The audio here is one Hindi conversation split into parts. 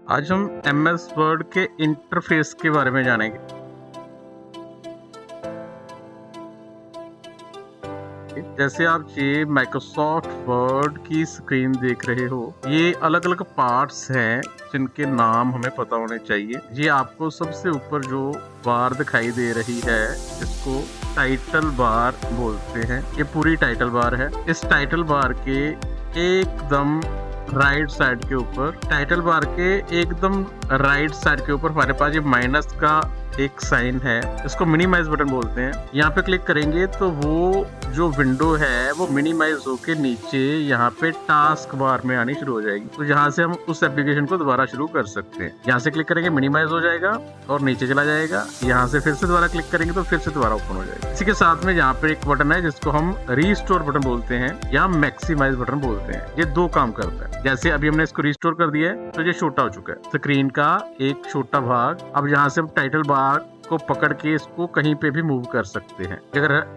आज हम MS वर्ड के इंटरफेस के बारे में जानेंगे। जैसे आप ये माइक्रोसॉफ्ट वर्ड की स्क्रीन देख रहे हो, ये अलग अलग पार्ट्स हैं जिनके नाम हमें पता होने चाहिए। ये आपको सबसे ऊपर जो बार दिखाई दे रही है, इसको टाइटल बार बोलते हैं। ये पूरी टाइटल बार है। इस टाइटल बार के एकदम राइट साइड के ऊपर, टाइटल बार के एकदम राइट साइड के ऊपर हमारे पास ये माइनस का एक साइन है। इसको मिनिमाइज बटन बोलते हैं। यहाँ पे क्लिक करेंगे तो वो जो विंडो है वो मिनिमाइज होके नीचे यहाँ पे टास्क बार में आनी शुरू हो जाएगी। तो यहाँ से हम उस एप्लीकेशन को दोबारा शुरू कर सकते हैं। यहाँ से क्लिक करेंगे, मिनिमाइज हो जाएगा और नीचे चला जाएगा। यहाँ से फिर से दोबारा क्लिक करेंगे तो फिर से दोबारा ओपन हो जाएगा। इसी के साथ में यहाँ पे एक बटन है जिसको हम रीस्टोर बटन बोलते हैं या मैक्सिमाइज बटन बोलते हैं। ये दो काम करता है। जैसे अभी हमने इसको रिस्टोर कर दिया है तो ये छोटा हो चुका है, स्क्रीन का एक छोटा भाग। अब यहाँ से हम टाइटल बार को पकड़ के इसको कहीं पे भी मूव कर सकते हैं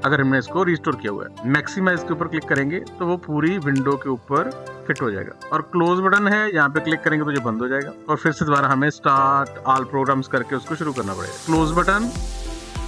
अगर हमने इसको रिस्टोर किया हुआ है। मैक्सिमाइज के ऊपर क्लिक करेंगे तो वो पूरी विंडो के ऊपर फिट हो जाएगा। और क्लोज बटन है, यहाँ पे क्लिक करेंगे तो ये बंद हो जाएगा और फिर से दोबारा हमें स्टार्ट ऑल प्रोग्राम्स करके उसको शुरू करना पड़ेगा। क्लोज बटन,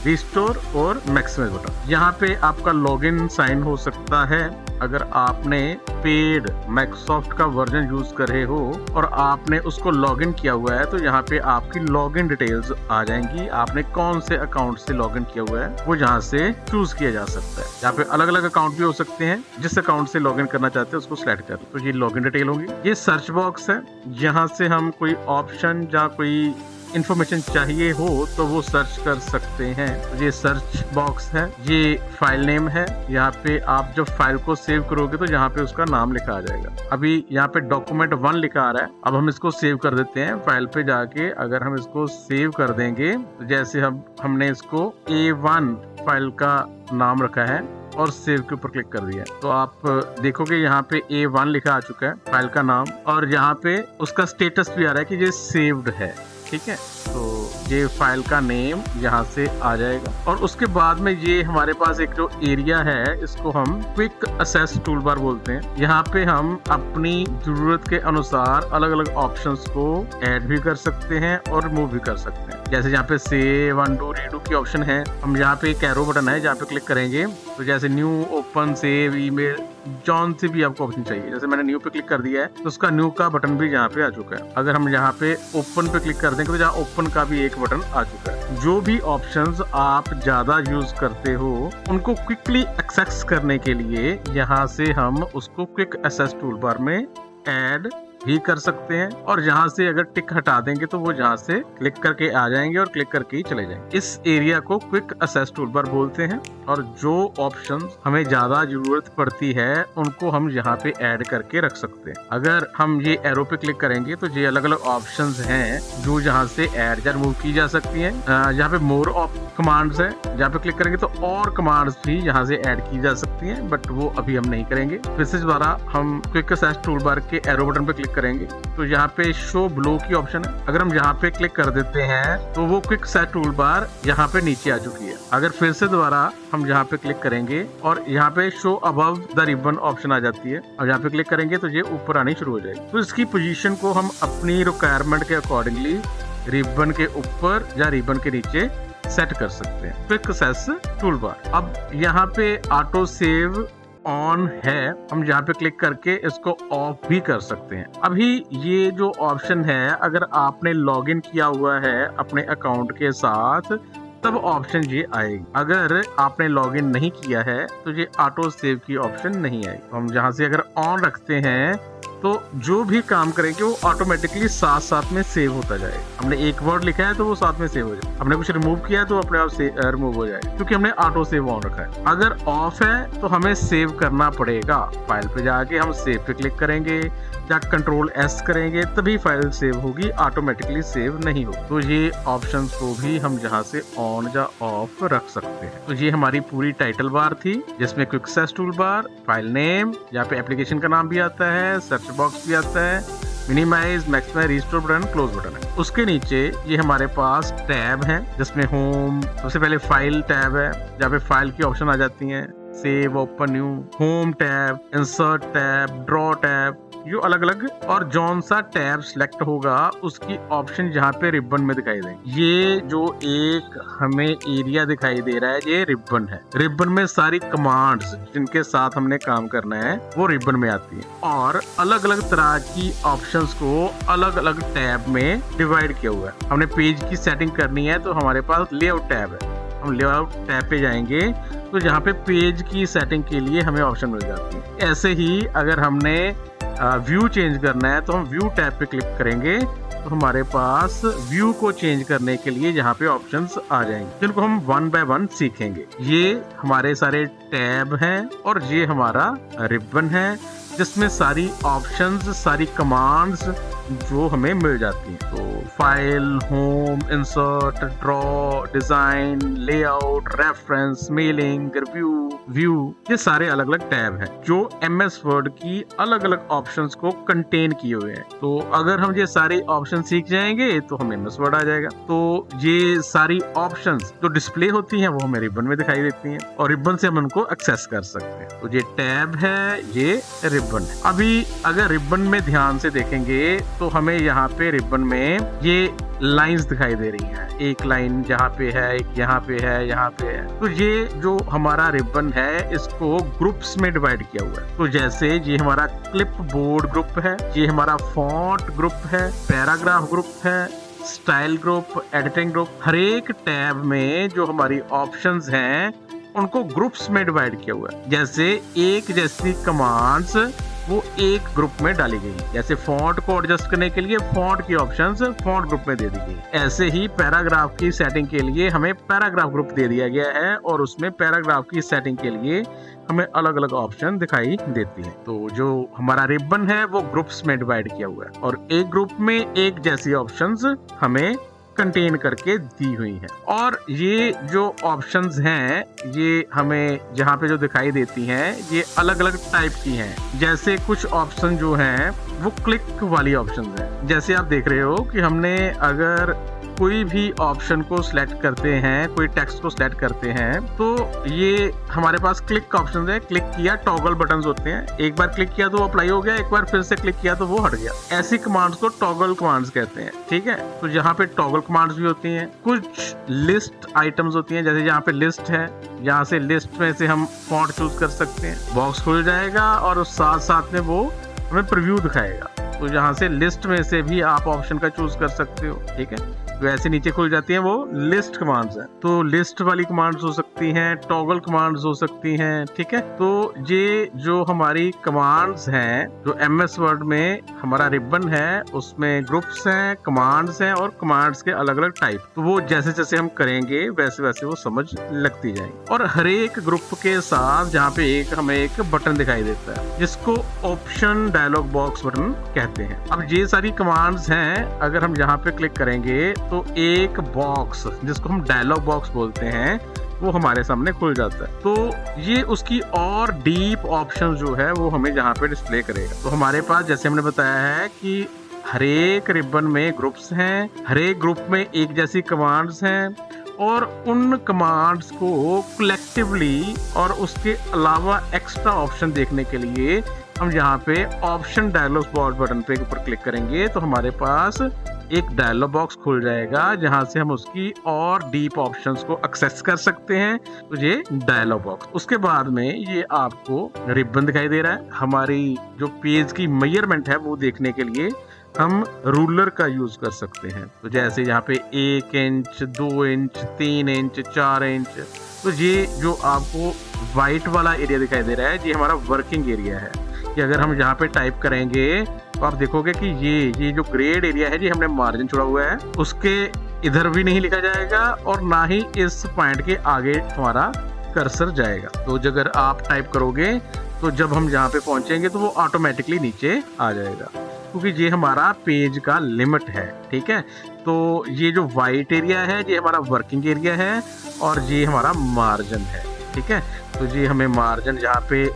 रिस्टोर और मैक्सिमाइज बटन। यहाँ पे आपका लॉगिन साइन हो सकता है अगर आपने पेड माइक्रोसॉफ्ट का वर्जन यूज कर रहे हो और आपने उसको लॉगिन किया हुआ है, तो यहाँ पे आपकी लॉगिन डिटेल्स आ जाएंगी। आपने कौन से अकाउंट से लॉगिन किया हुआ है वो यहाँ से चूज किया जा सकता है। यहाँ पे अलग अलग अकाउंट भी हो सकते हैं। जिस अकाउंट से लॉगिन करना चाहते हैं उसको सिलेक्ट कर, तो ये लॉगिन डिटेल होगी। ये सर्च बॉक्स है, यहाँ से हम कोई ऑप्शन या कोई इंफॉर्मेशन चाहिए हो तो वो सर्च कर सकते हैं। तो ये सर्च बॉक्स है। ये फाइल नेम है। यहाँ पे आप जब फाइल को सेव करोगे तो यहाँ पे उसका नाम लिखा आ जाएगा। अभी यहाँ पे डॉक्यूमेंट 1 लिखा आ रहा है। अब हम इसको सेव कर देते हैं। फाइल पे जाके अगर हम इसको सेव कर देंगे तो जैसे हमने इसको A1 फाइल का नाम रखा है और सेव के ऊपर क्लिक कर दिया, तो आप देखोगे यहाँ पे A1 लिखा आ चुका है फाइल का नाम, और यहाँ पे उसका स्टेटस भी आ रहा है कि ये सेव्ड है। ठीक है, तो ये फाइल का नेम यहाँ से आ जाएगा। और उसके बाद में ये हमारे पास एक जो एरिया है, इसको हम क्विक एक्सेस टूल बार बोलते हैं। यहाँ पे हम अपनी जरूरत के अनुसार अलग अलग ऑप्शंस को ऐड भी कर सकते हैं और रिमूव भी कर सकते हैं। जैसे यहाँ पे सेव, अनडू, रीडू की ऑप्शन है। हम यहाँ पे एक एरो बटन है, जहाँ पे क्लिक करेंगे तो जैसे new, open, save, email, John से भी आपको ऑप्शन चाहिए। जैसे मैंने न्यू पे क्लिक कर दिया है तो उसका न्यू का बटन भी यहाँ पे आ चुका है। अगर हम यहाँ पे ओपन पे क्लिक कर देंगे तो जहाँ ओपन का भी एक बटन आ चुका है। जो भी ऑप्शंस आप ज्यादा यूज करते हो उनको क्विकली एक्सेस करने के लिए यहाँ से हम उसको क्विक एक्सेस टूल बार में ऐड भी कर सकते हैं। और यहाँ से अगर टिक हटा देंगे तो वो यहाँ से क्लिक करके आ जाएंगे और क्लिक करके ही चले जाएंगे। इस एरिया को क्विक एक्सेस टूल बार बोलते हैं। और जो ऑप्शंस हमें ज्यादा जरूरत पड़ती है उनको हम यहाँ पे ऐड करके रख सकते हैं। अगर हम ये एरो पे क्लिक करेंगे तो ये अलग अलग ऑप्शंस हैं जो यहाँ से ऐड या रिमूव की जा सकती है। यहाँ पे मोर कमांड्स है, जहाँ पे क्लिक करेंगे तो और कमांड्स भी यहाँ से ऐड की जा सकती हैं, बट वो अभी हम नहीं करेंगे। फिर से दोबारा हम क्विक एक्सेस टूल बार के एरो बटन पे क्लिक करेंगे तो यहाँ पे शो ब्लो की ऑप्शन है। अगर हम यहाँ पे क्लिक कर देते हैं तो वो क्विक एक्सेस टूल बार यहाँ पे नीचे आ चुकी है। अगर फिर से दोबारा हम यहाँ पे क्लिक करेंगे और यहाँ पे show above the ribbon option आ जाती है और यहाँ पे क्लिक करेंगे तो ये ऊपर आनी शुरू हो जाएगी। तो इसकी पोजीशन को हम अपनी रिक्वायरमेंट के अकॉर्डिंगली रिबन के ऊपर या रिबन के नीचे सेट कर सकते हैं। Quick access tool bar. अब यहाँ पे ऑटो सेव ऑन है, हम यहाँ पे क्लिक करके इसको ऑफ भी कर सकते हैं। अभी ये जो ऑप्शन है, अगर आपने लॉगिन किया हुआ है अपने अकाउंट के साथ तब ऑप्शन ये आएगी। अगर आपने लॉगिन नहीं किया है तो ये ऑटो सेव की ऑप्शन नहीं आएगी। तो हम जहाँ से अगर ऑन रखते हैं तो जो भी काम करेंगे वो ऑटोमेटिकली साथ साथ में सेव होता जाएगा। हमने एक वर्ड लिखा है तो वो साथ में सेव हो जाए। हमने कुछ रिमूव किया है तो अपने आप से रिमूव हो जाएगा, क्योंकि हमने ऑटो सेव ऑन रखा है। अगर ऑफ है तो हमें सेव करना पड़ेगा। फाइल पे जाके हम सेव पे क्लिक करेंगे या कंट्रोल S करेंगे तभी फाइल सेव होगी, ऑटोमेटिकली सेव नहीं होगी। तो ये ऑप्शंस को भी हम यहाँ से ऑन या ऑफ रख सकते हैं। तो ये हमारी पूरी टाइटल बार थी, जिसमें quick access tool bar, file name, यहाँ पे एप्लीकेशन का नाम भी आता है, सर्च बॉक्स भी आता है, minimise, maximise, restore button, close button है। उसके नीचे ये हमारे पास टैब है, जिसमें होम, सबसे पहले फाइल टैब है जहाँ पे फाइल की ऑप्शन आ जाती है, save, open new, home tab, insert tab, draw tab, जो अलग अलग, और जौन सा टैब सिलेक्ट होगा उसकी ऑप्शन जहाँ पे रिबन में दिखाई देंगे। ये जो एक हमें एरिया दिखाई दे रहा है ये रिबन है। रिबन में सारी कमांड्स जिनके साथ हमने काम करना है वो रिबन में आती है, और अलग अलग तरह की ऑप्शंस को अलग अलग टैब में डिवाइड किया हुआ है। हमने पेज की सेटिंग करनी है तो हमारे पास लेआउट टैब है, हम लेआउट टैब पे जाएंगे तो जहाँ पे पेज की सेटिंग के लिए हमें ऑप्शन मिल जाती है। ऐसे ही अगर हमने व्यू चेंज करना है तो हम व्यू टैब पे क्लिक करेंगे तो हमारे पास व्यू को चेंज करने के लिए यहाँ पे ऑप्शंस आ जाएंगे, जिनको हम वन बाय वन सीखेंगे। ये हमारे सारे टैब हैं और ये हमारा रिबन है जिसमें सारी ऑप्शंस, सारी कमांड्स जो हमें मिल जाती हैं। तो file, home, insert, draw, design, layout, reference, mailing, review, view, ये सारे अलग अलग टैब हैं जो MS वर्ड की अलग अलग ऑप्शंस को कंटेन किए हुए हैं। तो अगर हम ये सारे ऑप्शन सीख जाएंगे तो हमें MS वर्ड आ जाएगा। तो ये सारी ऑप्शंस जो डिस्प्ले होती हैं वो हमें रिबन में दिखाई देती हैं और रिबन से हम उनको एक्सेस कर सकते हैं। तो ये टैब है, ये रिबन है। अभी अगर रिबन में ध्यान से देखेंगे तो हमें यहाँ पे रिबन में ये लाइंस दिखाई दे रही हैं। एक लाइन जहाँ पे है, एक यहाँ पे है, यहाँ पे है। तो ये जो हमारा रिबन है इसको ग्रुप्स में डिवाइड किया हुआ है। तो जैसे ये हमारा क्लिप बोर्ड ग्रुप है, ये हमारा फॉन्ट ग्रुप है, पैराग्राफ ग्रुप है, स्टाइल ग्रुप, एडिटिंग ग्रुप। हर एक टैब में जो हमारी ऑप्शंस हैं उनको ग्रुप्स में डिवाइड किया हुआ है। जैसे एक जैसी कमांड्स वो एक ग्रुप में डाली गई। जैसे फॉन्ट को एडजस्ट करने के लिए फॉन्ट की ऑप्शंस फॉन्ट ग्रुप में दे दी गई। ऐसे ही पैराग्राफ की सेटिंग के लिए हमें पैराग्राफ ग्रुप दे दिया गया है और उसमें पैराग्राफ की सेटिंग के लिए हमें अलग अलग ऑप्शन दिखाई देती है। तो जो हमारा रिबन है वो ग्रुप्स में डिवाइड किया हुआ है और एक ग्रुप में एक जैसी ऑप्शंस हमें कंटेन करके दी हुई है। और ये जो ऑप्शंस हैं ये हमें जहाँ पे जो दिखाई देती हैं ये अलग अलग टाइप की हैं। जैसे कुछ ऑप्शन जो हैं वो क्लिक वाली ऑप्शंस हैं। जैसे आप देख रहे हो कि हमने अगर कोई भी ऑप्शन को सिलेक्ट करते हैं, कोई टेक्स्ट को सिलेक्ट करते हैं तो ये हमारे पास क्लिक का ऑप्शन है। क्लिक किया, टॉगल बटन्स होते हैं। एक बार क्लिक किया तो वो अप्लाई हो गया, एक बार फिर से क्लिक किया तो वो हट गया। ऐसी कमांड्स को टॉगल कमांड्स कहते हैं। ठीक है, तो यहाँ पे टॉगल कमांड्स भी होती हैं। कुछ लिस्ट आइटम्स होती हैं, जैसे यहाँ पे लिस्ट है, यहाँ से लिस्ट में से हम फॉन्ट चूज कर सकते हैं। बॉक्स खुल जाएगा और उस साथ साथ में वो हमें प्रीव्यू दिखाएगा। तो यहाँ से लिस्ट में से भी आप ऑप्शन का चूज कर सकते हो। ठीक है, तो ऐसे नीचे खुल जाती हैं वो लिस्ट कमांड्स हैं। तो लिस्ट वाली कमांड्स हो सकती हैं, टॉगल कमांड्स हो सकती हैं। ठीक है, तो ये जो हमारी कमांड्स हैं, जो MS वर्ड में हमारा रिबन है उसमें ग्रुप्स हैं, कमांड्स हैं और कमांड्स के अलग अलग टाइप। तो वो जैसे जैसे हम करेंगे वैसे वैसे वो समझ लगती जाएंगी। और हर एक ग्रुप के साथ जहाँ पे हमें एक बटन दिखाई देता है जिसको ऑप्शन डायलॉग बॉक्स बटन कहते हैं। अब ये सारी कमांड्स हैं, अगर हम यहाँ पे क्लिक करेंगे तो एक बॉक्स जिसको हम डायलॉग बॉक्स बोलते हैं वो हमारे सामने खुल जाता है। तो ये उसकी और डीप ऑप्शन जो है वो हमें यहाँ पे डिस्प्ले करेगा। तो हमारे पास जैसे हमने बताया है कि हर एक रिबन में ग्रुप्स हैं, हर एक ग्रुप में एक जैसी कमांड्स हैं और उन कमांड्स को कलेक्टिवली और उसके अलावा एक्स्ट्रा ऑप्शन देखने के लिए हम यहाँ पे ऑप्शन डायलॉग बॉक्स बटन पे ऊपर क्लिक करेंगे तो हमारे पास एक डायलॉग बॉक्स खुल जाएगा जहां से हम उसकी और डीप ऑप्शंस को एक्सेस कर सकते हैं। तो ये डायलॉग बॉक्स, उसके बाद में ये आपको रिबन दिखाई दे रहा है। हमारी जो पेज की मेजरमेंट है वो देखने के लिए हम रूलर का यूज कर सकते हैं। तो जैसे यहाँ पे 1 इंच, 2 इंच, 3 इंच, 4 इंच। तो ये जो आपको व्हाइट वाला एरिया दिखाई दे रहा है ये हमारा वर्किंग एरिया है। कि अगर हम यहाँ पे टाइप करेंगे तो आप देखोगे कि ये जो ग्रेड एरिया है ये हमने मार्जिन छोड़ा हुआ है, उसके इधर भी नहीं लिखा जाएगा और ना ही इस पॉइंट के आगे हमारा कर्सर जाएगा। तो अगर आप टाइप करोगे तो जब हम यहाँ पे पहुंचेंगे तो वो ऑटोमेटिकली नीचे आ जाएगा क्योंकि ये हमारा पेज का लिमिट है। ठीक है, तो ये जो व्हाइट एरिया है ये हमारा वर्किंग एरिया है और ये हमारा मार्जिन है। ठीक है, तो ये हमें मार्जिन यहाँ पे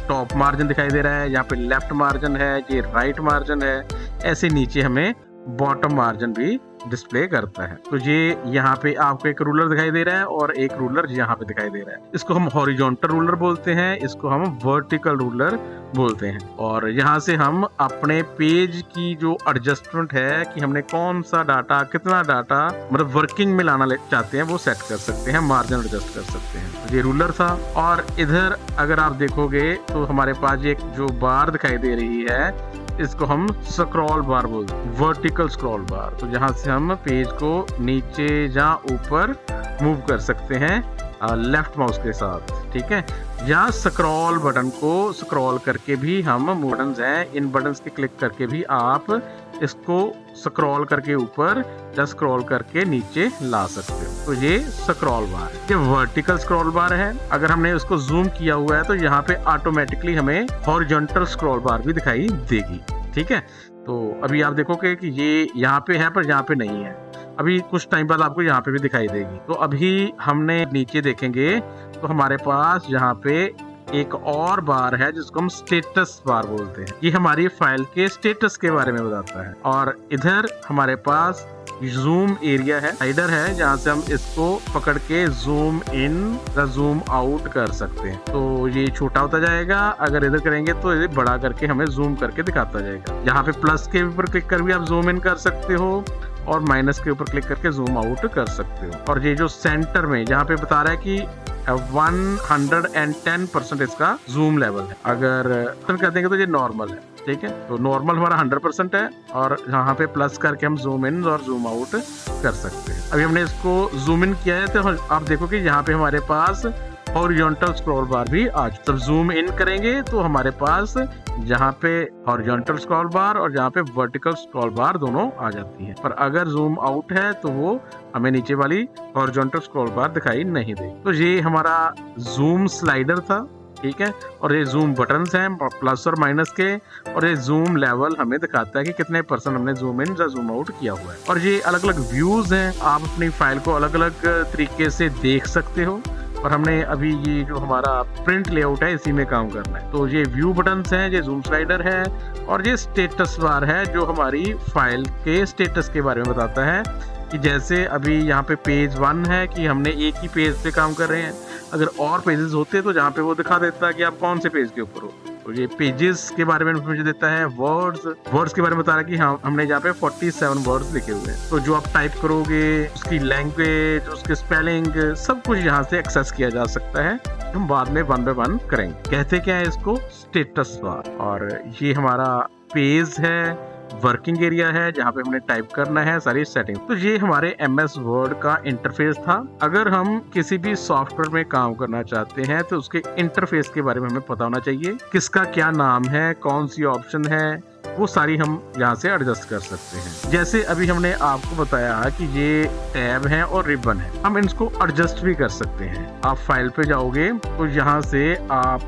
टॉप मार्जिन दिखाई दे रहा है, यहाँ पे लेफ्ट मार्जिन है, ये राइट मार्जिन है। ऐसे नीचे हमें बॉटम मार्जिन भी डिस्प्ले करता है। तो ये यहाँ पे आपको एक रूलर दिखाई दे रहा है और एक रूलर यहाँ पे दिखाई दे रहा है। इसको हम हॉरिजॉन्टल रूलर बोलते हैं, इसको हम वर्टिकल रूलर बोलते हैं। और यहाँ से हम अपने पेज की जो एडजस्टमेंट है कि हमने कौन सा डाटा, कितना डाटा मतलब वर्किंग में लाना चाहते हैं वो सेट कर सकते हैं, मार्जिन एडजस्ट कर सकते हैं। तो ये रूलर था। और इधर अगर आप देखोगे तो हमारे पास एक जो बार दिखाई दे रही है, इसको हम स्क्रॉल बार बोलते हैं, वर्टिकल स्क्रॉल बार। तो जहाँ से हम पेज को नीचे या ऊपर मूव कर सकते हैं लेफ्ट माउस के साथ, ठीक है। या स्क्रॉल बटन को स्क्रॉल करके भी हम बटन्स हैं, इन बटन्स के क्लिक करके भी आप इसको स्क्रॉल करके ऊपर या स्क्रॉल करके नीचे ला सकते हो। तो ये स्क्रॉल बार है, ये वर्टिकल स्क्रॉल बार है। अगर हमने उसको जूम किया हुआ है तो यहाँ पे ऑटोमेटिकली हमें हॉरिजॉन्टल स्क्रॉल बार भी दिखाई देगी, ठीक है। तो अभी आप देखोगे कि ये यहाँ पे है पर यहाँ पे नहीं है, अभी कुछ टाइम बाद आपको यहाँ पे भी दिखाई देगी। तो अभी हमने नीचे देखेंगे तो हमारे पास यहाँ पे एक और बार है जिसको हम स्टेटस बार बोलते हैं। ये हमारी फाइल के स्टेटस के बारे में बताता है। और इधर हमारे पास जूम एरिया है, स्लाइडर है, जहाँ से हम इसको पकड़ के जूम इन या जूम आउट कर सकते हैं। तो ये छोटा होता जाएगा, अगर इधर करेंगे तो ये बड़ा करके हमें जूम करके दिखाता जाएगा। यहाँ पे प्लस के ऊपर क्लिक कर भी आप जूम इन कर सकते हो और माइनस के ऊपर क्लिक करके जूम आउट कर सकते हो। और ये जो सेंटर में जहाँ पे बता रहा है कि 110% इसका जूम लेवल है, अगर कर देंगे तो ये नॉर्मल है, ठीक है। तो नॉर्मल हमारा 100% है और यहाँ पे प्लस करके हम जूम इन और जूम आउट कर सकते हैं। अभी हमने इसको जूम इन किया है तो आप देखोगे यहाँ पे हमारे पास हॉरिजॉन्टल स्क्रॉल बार भी आज जब जूम इन करेंगे तो हमारे पास जहाँ पे हॉरिजॉन्टल स्क्रॉल बार और जहाँ पे वर्टिकल स्क्रॉल बार दोनों आ जाती है। पर अगर जूम आउट है तो वो हमें नीचे वाली हॉरिजॉन्टल स्क्रॉल बार दिखाई नहीं देगी। तो ये हमारा जूम स्लाइडर था, ठीक है। और ये जूम बटन्स हैं प्लस और माइनस के, और ये जूम लेवल हमें दिखाता है कि कितने परसेंट हमने जूम इन या जूम आउट किया हुआ है। और ये अलग अलग व्यूज हैं, आप अपनी फाइल को अलग अलग तरीके से देख सकते हो। और हमने अभी ये जो हमारा प्रिंट लेआउट है इसी में काम करना है। तो ये व्यू बटन्स हैं, ये जूम स्लाइडर है और ये स्टेटस बार है जो हमारी फाइल के स्टेटस के बारे में बताता है कि जैसे अभी यहाँ पे पेज 1 है कि हमने एक ही पेज पे काम कर रहे हैं। अगर और पेजेस होते तो जहाँ पे वो दिखा देता है कि आप कौन से पेज के ऊपर हो। तो ये पेजेस के बारे में मुझे देता है। वर्ड्स के बारे में बता रहा है कि हाँ हमने यहाँ पे 47 वर्ड्स लिखे हुए हैं। तो जो आप टाइप करोगे उसकी लैंग्वेज, उसके स्पेलिंग, सब कुछ यहाँ से एक्सेस किया जा सकता है। हम बाद में 1 बाय 1 करेंगे। कहते क्या है इसको, स्टेटस बार। और ये हमारा पेज है, वर्किंग एरिया है जहाँ पे हमने टाइप करना है सारी सेटिंग। तो ये हमारे MS वर्ड का इंटरफेस था। अगर हम किसी भी सॉफ्टवेयर में काम करना चाहते हैं तो उसके इंटरफेस के बारे में हमें पता होना चाहिए, किसका क्या नाम है, कौन सी ऑप्शन है, वो सारी हम यहाँ से एडजस्ट कर सकते हैं। जैसे अभी हमने आपको बताया कि ये टैब है और रिबन है, हम इनको एडजस्ट भी कर सकते हैं। आप फाइल पे जाओगे तो यहाँ से आप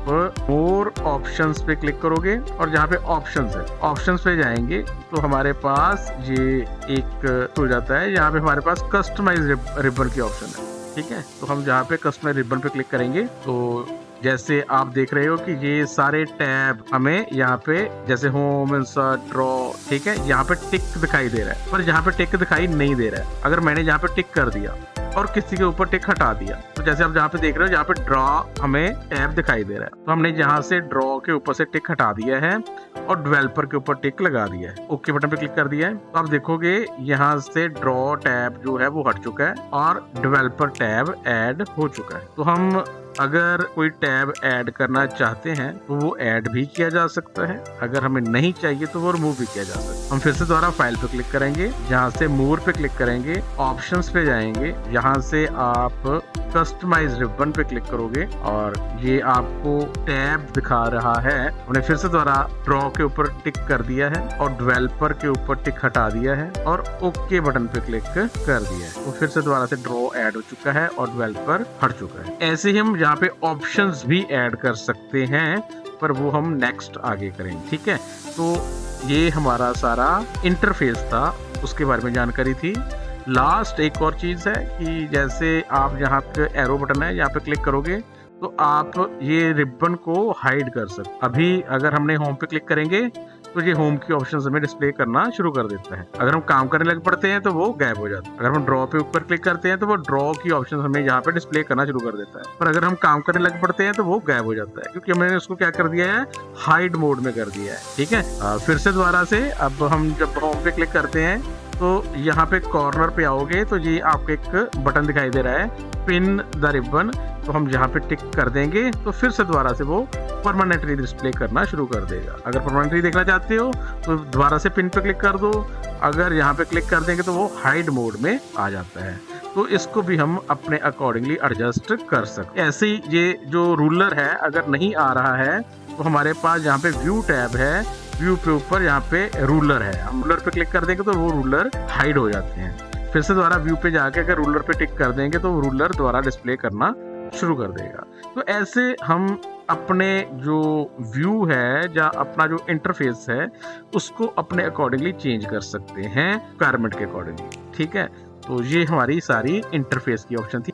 मोर ऑप्शंस पे क्लिक करोगे और जहाँ पे ऑप्शंस है, ऑप्शंस पे जाएंगे तो हमारे पास ये एक हो जाता है, यहाँ पे हमारे पास कस्टमाइज रिबन की ऑप्शन है, ठीक है। तो हम जहाँ पे कस्टमाइज रिबन पे क्लिक करेंगे तो जैसे आप देख रहे हो कि ये सारे टैब हमें यहाँ पे जैसे होम, इंसर्ट, ड्रॉ, ठीक है, यहाँ पे टिक दिखाई दे रहा है, पर यहाँ पे टिक दिखाई नहीं दे रहा है। अगर मैंने यहाँ पे टिक कर दिया और किसी के ऊपर टिक हटा दिया तो जैसे आप जहाँ पे देख रहे हो यहाँ पे ड्रॉ हमें टैब दिखाई दे रहा है। तो हमने यहाँ से ड्रॉ के ऊपर से टिक हटा दिया है और डेवलपर के ऊपर टिक लगा दिया है, ओके बटन पे क्लिक कर दिया है। तो आप देखोगे यहाँ से ड्रॉ टैब जो है वो हट चुका है और डेवलपर टैब ऐड हो चुका है। तो हम अगर कोई टैब ऐड करना चाहते हैं तो वो ऐड भी किया जा सकता है, अगर हमें नहीं चाहिए तो वो रिमूव भी किया जा सकता है। हम फिर से दोबारा फाइल पे क्लिक करेंगे, यहाँ से मोर पे क्लिक करेंगे, ऑप्शंस पे जाएंगे, यहाँ से आप कस्टमाइज रिबन पे क्लिक करोगे और ये आपको टैब दिखा रहा है। हमने फिर से दोबारा ड्रॉ के ऊपर टिक कर दिया है और डेवलपर के ऊपर टिक हटा दिया है और ओके बटन पे क्लिक कर दिया है। तो फिर से दोबारा से ड्रॉ ऐड हो चुका है और डेवलपर हट चुका है। ऐसे ही हम यहाँ पे ऑप्शंस भी ऐड कर सकते हैं, पर वो हम नेक्स्ट आगे करेंगे, ठीक है। तो ये हमारा सारा इंटरफेस था, उसके बारे में जानकारी थी। लास्ट एक और चीज है कि जैसे आप यहाँ पे एरो बटन है, यहाँ पे क्लिक करोगे तो आप ये रिबन को हाइड कर सकते। अभी अगर हमने होम पे क्लिक करेंगे तो ये होम की ऑप्शन हमें डिस्प्ले करना शुरू कर देता है। अगर हम काम करने लग पड़ते हैं तो वो गायब हो जाता है। अगर हम ड्रॉ पे ऊपर क्लिक करते हैं तो वो ड्रॉ की ऑप्शन हमें यहाँ पे डिस्प्ले करना शुरू कर देता है। पर अगर हम काम करने लग पड़ते हैं तो वो गायब हो जाता है, क्योंकि हमने उसको क्या कर दिया है, हाइड मोड में कर दिया है। ठीक है, फिर से दोबारा से अब हम जब होम पे क्लिक करते हैं तो यहाँ पे कॉर्नर पे आओगे तो ये आपको एक बटन दिखाई दे रहा है, पिन द रिबन। तो हम यहाँ पे टिक कर देंगे तो फिर से दोबारा से वो परमानेंटली डिस्प्ले करना शुरू कर देगा। अगर परमानेंटली देखना चाहते हो तो दोबारा से पिन पे क्लिक कर दो। अगर यहाँ पे क्लिक कर देंगे तो वो हाइड मोड में आ जाता है। तो इसको भी हम अपने अकॉर्डिंगली एडजस्ट कर सकते हैं। ऐसे ही ये जो रूलर है अगर नहीं आ रहा है तो हमारे पास यहाँ पे व्यू टैब है, व्यू पे ऊपर यहाँ पे रूलर है, हम रूलर पे क्लिक कर देंगे तो वो रूलर हाइड हो जाते हैं। फिर से दोबारा व्यू पे जाके अगर रूलर पे टिक कर देंगे तो वो रूलर दोबारा डिस्प्ले करना शुरू कर देगा। तो ऐसे हम अपने जो व्यू है या अपना जो इंटरफेस है उसको अपने अकॉर्डिंगली चेंज कर सकते हैं, रिक्वायरमेंट के अकॉर्डिंगली। ठीक है, तो ये हमारी सारी इंटरफेस की ऑप्शन थी।